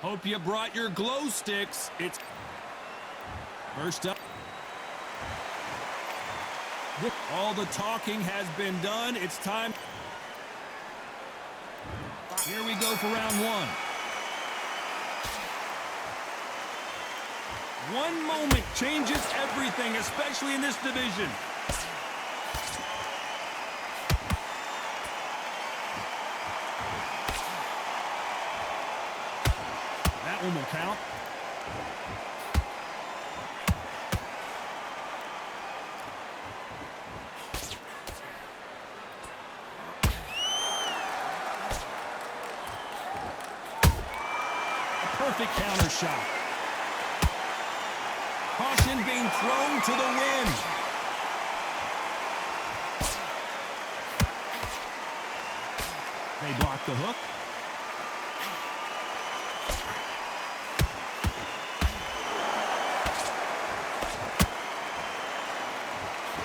Hope you brought your glow sticks. It's first up. All the talking has been done. It's time. Here we go for round one. One moment changes everything, especially in this division. That one will count. A perfect counter shot. Caution being thrown to the wind. They block the hook.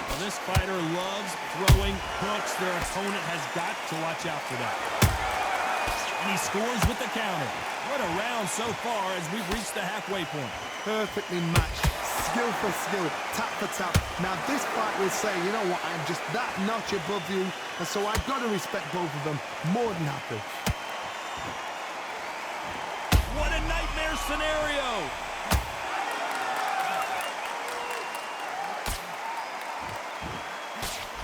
Well, this fighter loves throwing hooks. Their opponent has got to watch out for that. And he scores with the counter. What a round so far as we've reached the halfway point. Perfectly matched. Skill for skill, tap for tap. Now this fight will say, you know what, I'm just that notch above you, and so I've got to respect both of them. More than happy. What a nightmare scenario!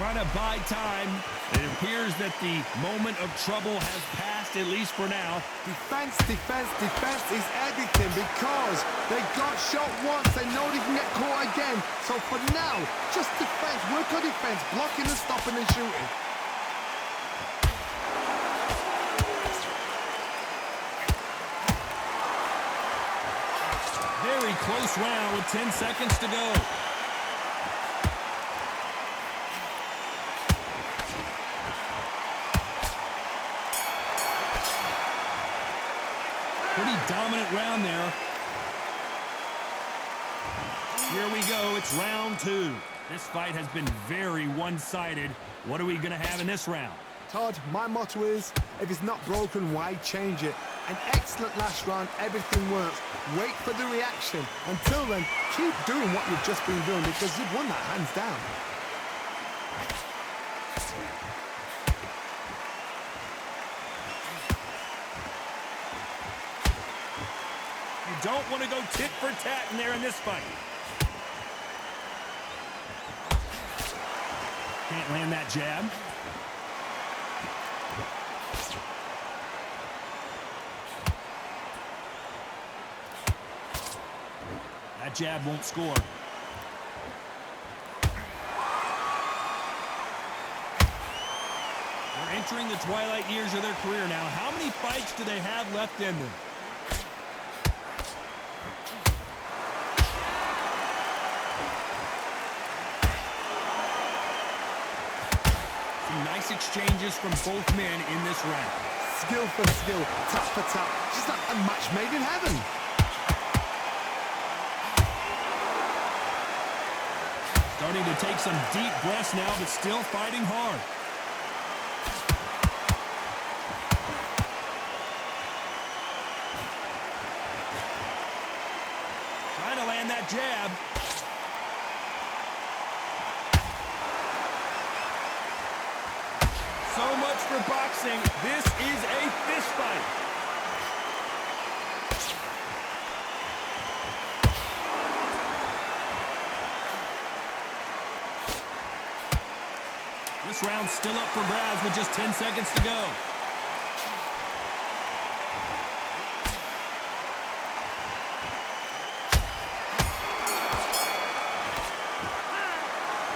Trying to buy time. It appears that the moment of trouble has passed, at least for now. Defense, defense, defense is everything because they got shot once. They know they can get caught again. So for now, just defense, work on defense, blocking and stopping and shooting. Very close round with 10 seconds to go. Pretty dominant round there. Here we go. It's round two. This fight has been very one-sided. What are we going to have in this round? Todd, my motto is, if it's not broken, why change it? An excellent last round, everything works. Wait for the reaction. Until then, keep doing what you've just been doing because you've won that hands down. You don't want to go tit for tat in there in this fight. Can't land that jab. That jab won't score. They're entering the twilight years of their career now. How many fights do they have left in them? Nice exchanges from both men in this round. Skill for skill, tap for tap. Just like a match made in heaven. Starting to take some deep breaths now, but still fighting hard. Trying to land that jab. So much for boxing. This is a fist fight. This round's still up for grabs with just 10 seconds to go.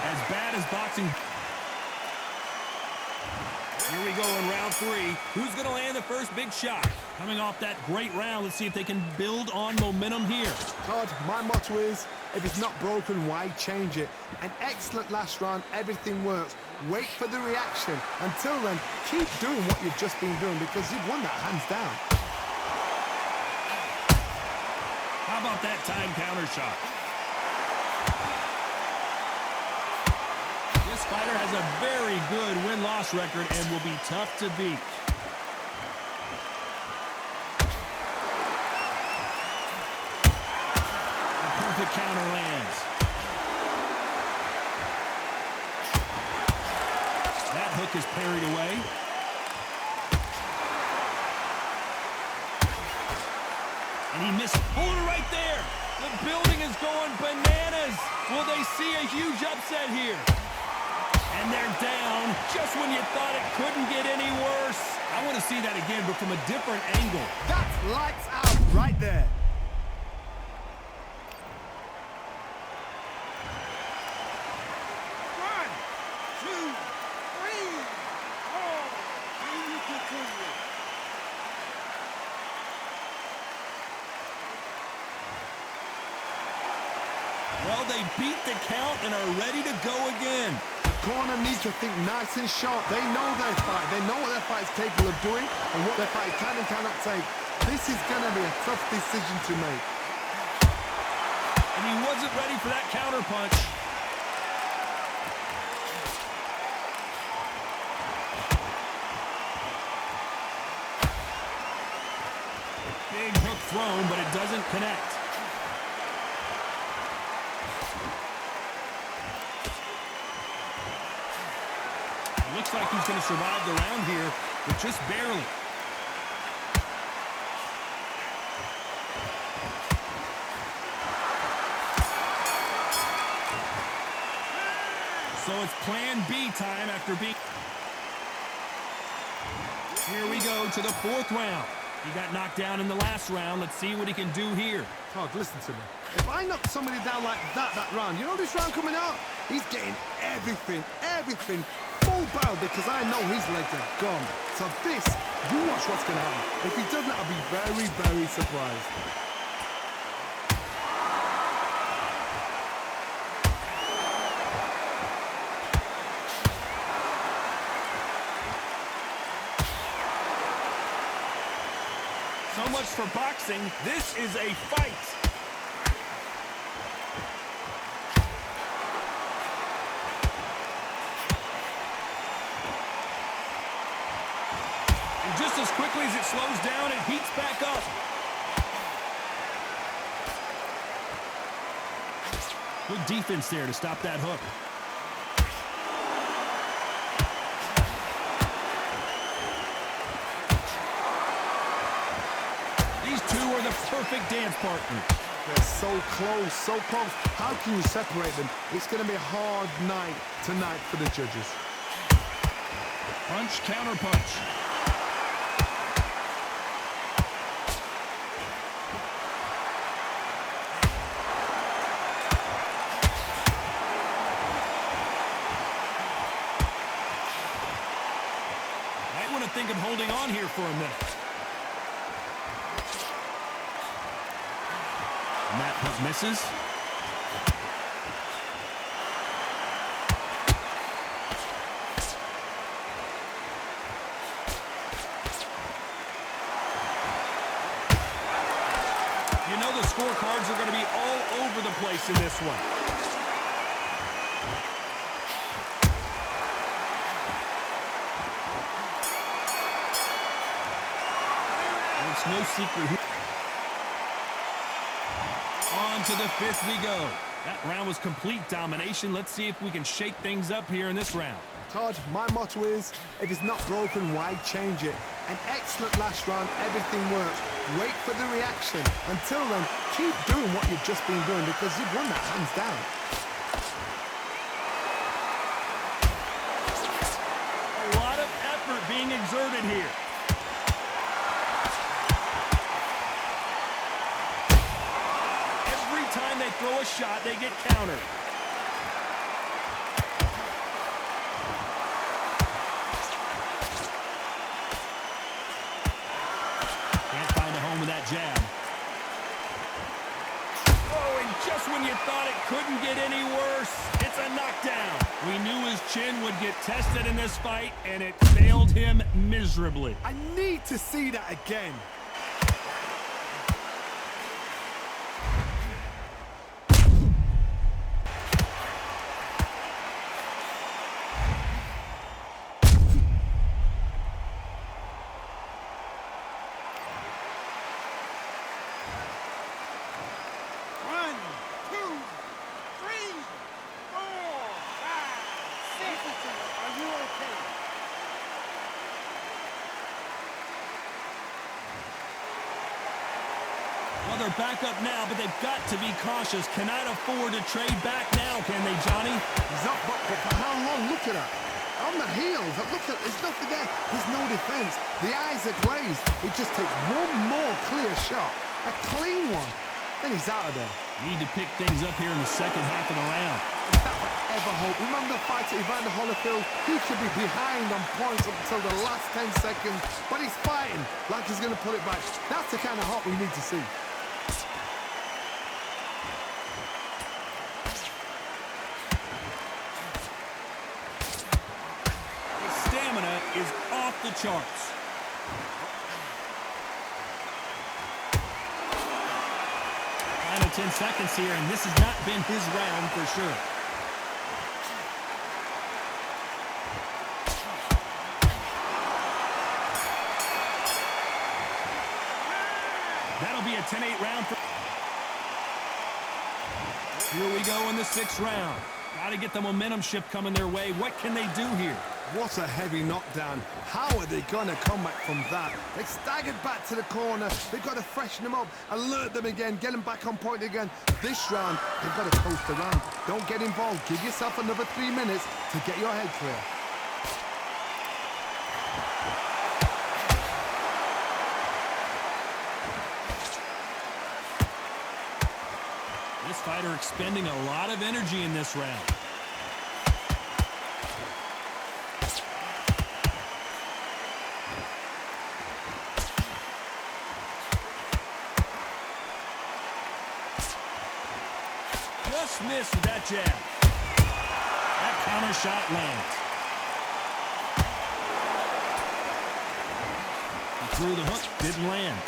As bad as boxing. Here we go in round three. Who's going to land the first big shot? Coming off that great round, let's see if they can build on momentum here. Todd, my motto is, if it's not broken, why change it? An excellent last round, everything works. Wait for the reaction. Until then, keep doing what you've just been doing because you've won that hands down. How about that time counter shot? This fighter has a very good win-loss record and will be tough to beat. counter lands. That hook is parried away. And he missed. Hold it right there. The building is going bananas. Will they see a huge upset here? And they're down just when you thought it couldn't get any worse. I want to see that again, but from a different angle. That's lights out right there. One, two, three, four. Can you continue? Well, they beat the count and are ready to go again. The corner needs to think nice and sharp. They know their fight. They know what their fight is capable of doing and what their fight can and cannot take. This is going to be a tough decision to make. And he wasn't ready for that counter punch. Big hook thrown, but it doesn't connect. Looks like he's going to survive the round here, but just barely. So it's plan B time after being... Here we go to the fourth round. He got knocked down in the last round. Let's see what he can do here. Todd, listen to me. If I knock somebody down like that round, you know this round coming out? He's getting everything, full barrel because I know his legs are gone. So this, you watch what's going to happen. If he doesn't, I'll be very, very surprised. So much for boxing. This is a fight. And just as quickly as it slows down, it heats back up. Good defense there to stop that hook. These two are the perfect dance partners. They're so close, so close. How can you separate them? It's going to be a hard night tonight for the judges. Punch, counter punch. Might want to think of holding on here for a minute. And that hook misses. You know the scorecards are going to be all over the place in this one. It's no secret who... On to the fifth we go. That round was complete domination. Let's see if we can shake things up here in this round. Todd, my motto is, if it's not broken, why change it? An excellent last round, everything works. Wait for the reaction. Until then, keep doing what you've just been doing because you've won that hands down. A lot of effort being exerted here. Every time they throw a shot, they get countered. Can't find a home with that jab. Oh, and just when you thought it couldn't get any worse, it's a knockdown. We knew his chin would get tested in this fight, and it failed him miserably. I need to see that again. One, two, Well, they're back up now, but they've got to be cautious. Cannot afford to trade back now, can they, Johnny? He's up, but for how long? Look at that. On the heels, look at, there's nothing there. There's no defense. The eyes are glazed. It just takes one more clear shot, a clean one, then he's out of there. Need to pick things up here in the second half of the round. If that were ever hope. Remember the fight at Evander Holyfield? He should be behind on points up until the last 10 seconds, but he's fighting like he's going to pull it back. That's the kind of hope we need to see. His stamina is off the charts. Final 10 seconds here, and this has not been his round for sure. That'll be a 10-8 round. Here we go in the 6th round. Got to get the momentum shift coming their way. What can they do here? What a heavy knockdown. How are they going to come back from that? They staggered back to the corner. They've got to freshen them up, alert them again, get them back on point again. This round, they've got to coast around. Don't get involved. Give yourself another 3 minutes to get your head clear. This fighter expending a lot of energy in this round. Just missed with that jab. That counter shot lands. He threw the hook, didn't land.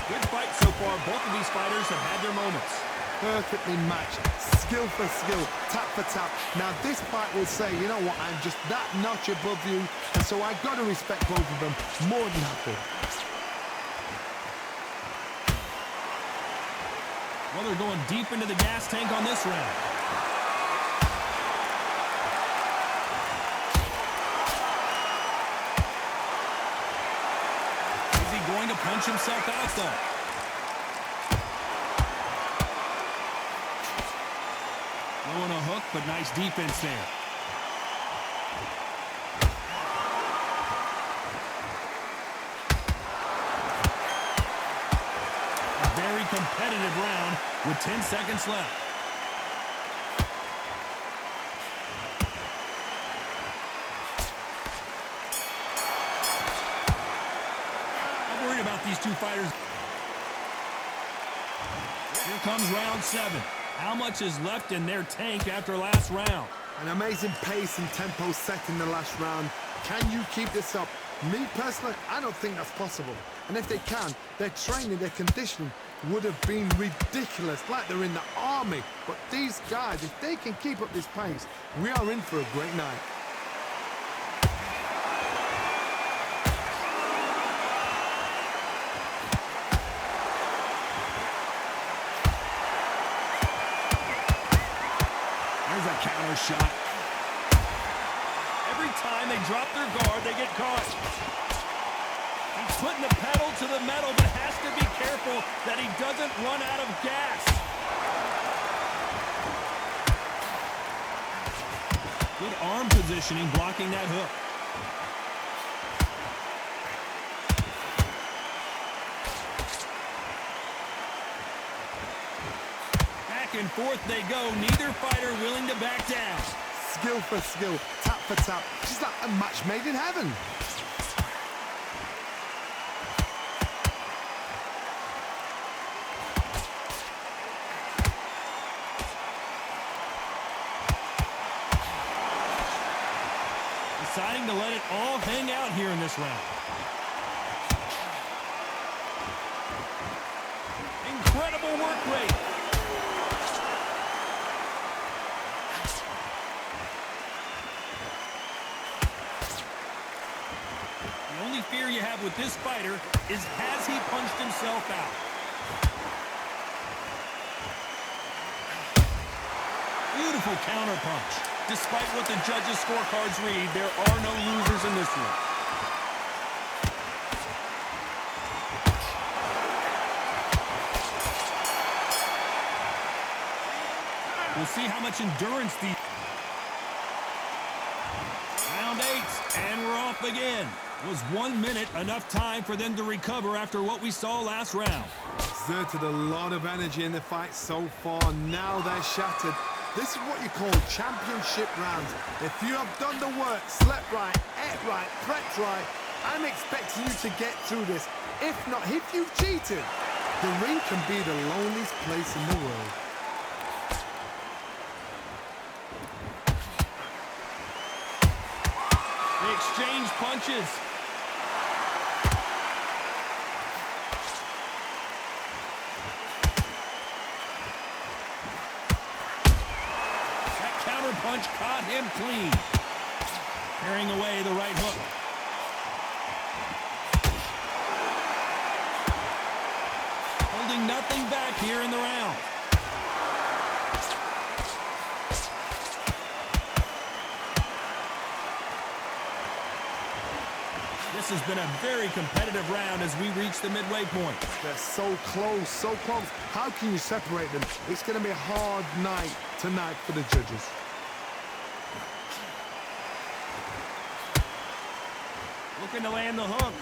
Good fight so far. Both of these fighters have had their moments. Perfectly matched, skill for skill, tap for tap. Now this fight will say, you know what, I'm just that notch above you, and so I've got to respect both of them more than happy. Well, they're going deep into the gas tank on this round. Is he going to punch himself out, though? Throwing a hook, but nice defense there. A very competitive round with 10 seconds left. I'm worried about these two fighters. Here comes round 7. How much is left in their tank after last round? An amazing pace and tempo set in the last round. Can you keep this up? Me personally, I don't think that's possible. And if they can, their training, their conditioning would have been ridiculous, like they're in the army. But these guys, if they can keep up this pace, we are in for a great night. There's a counter shot. Every time they drop their guard, they get caught. He's putting the pedal to the metal, but has to be careful that he doesn't run out of gas. Good arm positioning, blocking that hook. Back and forth they go. Neither fighter willing to back down. Skill for skill, tap for tap. Just like a match made in heaven. Deciding to let it all hang out here in this round. Incredible work rate. The only fear you have with this fighter is, has he punched himself out? Beautiful counter punch. Despite what the judges' scorecards read, there are no losers in this one. We'll see how much endurance these... Round 8, and we're off again. Was 1 minute enough time for them to recover after what we saw last round? Exerted a lot of energy in the fight so far. Now they're shattered. This is what you call championship rounds. If you have done the work, slept right, ate right, prepped right, I'm expecting you to get through this. If not, if you've cheated, the ring can be the loneliest place in the world. They exchange punches. That counter punch caught him clean. Carrying away the right hook. Holding nothing back here in the round. This has been a very competitive round as we reach the midway point. They're so close, so close. How can you separate them? It's going to be a hard night tonight for the judges. Looking to land the hook.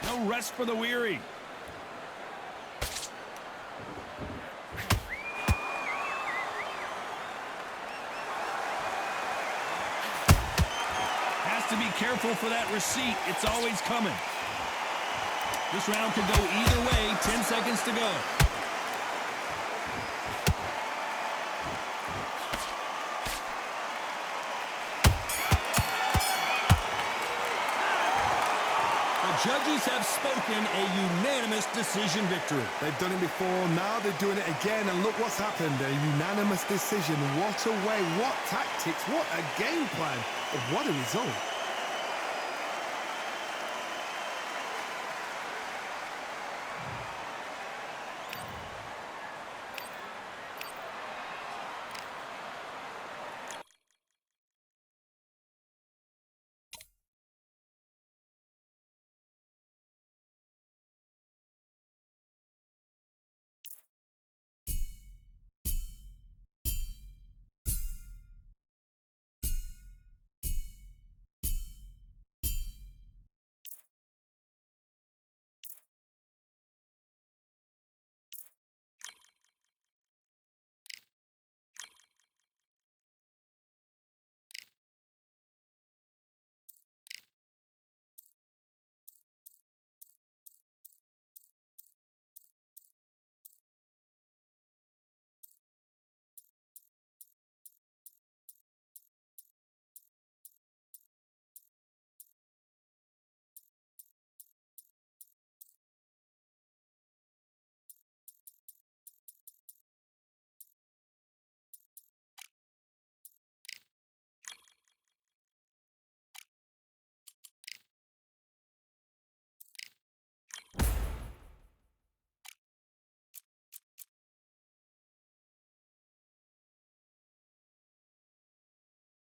No rest for the weary. Has to be careful for that receipt. It's always coming. This round could go either way. 10 seconds to go. Judges have spoken, a unanimous decision victory. They've done it before, now they're doing it again, and look what's happened. A unanimous decision. What a way, what tactics, what a game plan. What a result.